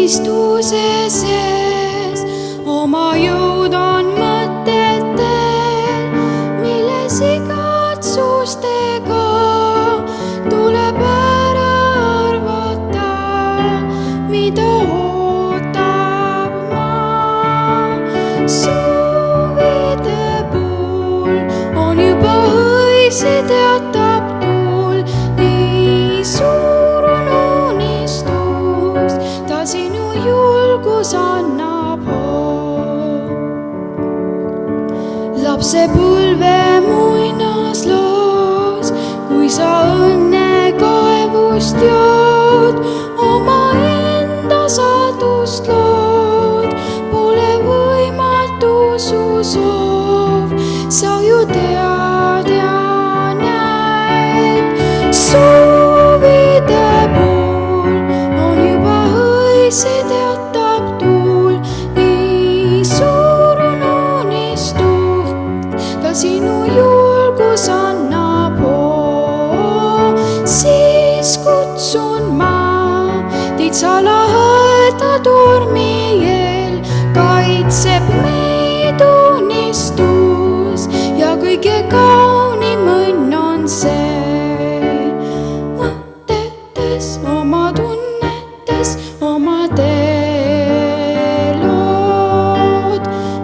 unistuse sees, oma jõud on mõtetel, milles igatsustega tuleb ära arvata, mida ootab maa. Soovide pool on juba õisi teatab tuul, nii suur on unistus, ta sinu julgus annab hoo. Lapsepõlve muinasloos, kui sa õnne kaevust jood, omaenda saatust lood, pole võimatu su soov, sa ju tead ja näed. Soovide pool on juba õisi teatab tuul, nii suur on unistus, ta sinu julgus annab hoo. Siis kutsun ma teid salaõeta tormi eel, kaitseb meid unistus ja kõige kaunim õnn on see. Mõtetes, oma tunnetes, oma teelood,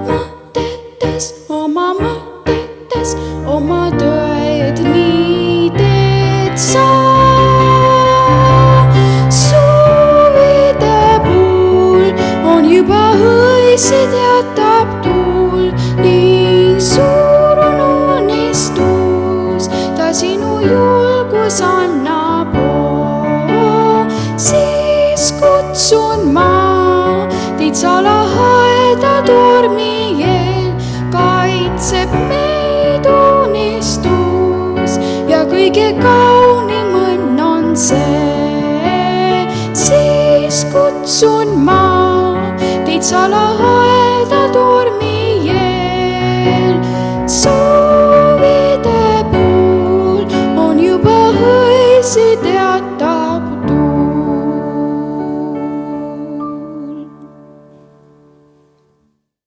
mõtetes, oma tõed, nii teed sa. Soovide pool on juba õisi teatab tuul, nii suur on unistus, ta sinu julgus annab hoo. Siis kutsun ma teid salaõeda tormi eel, kaitseb meid unistus ja kõige kaunim õnn on see. Siis kutsun ma teid salaõeda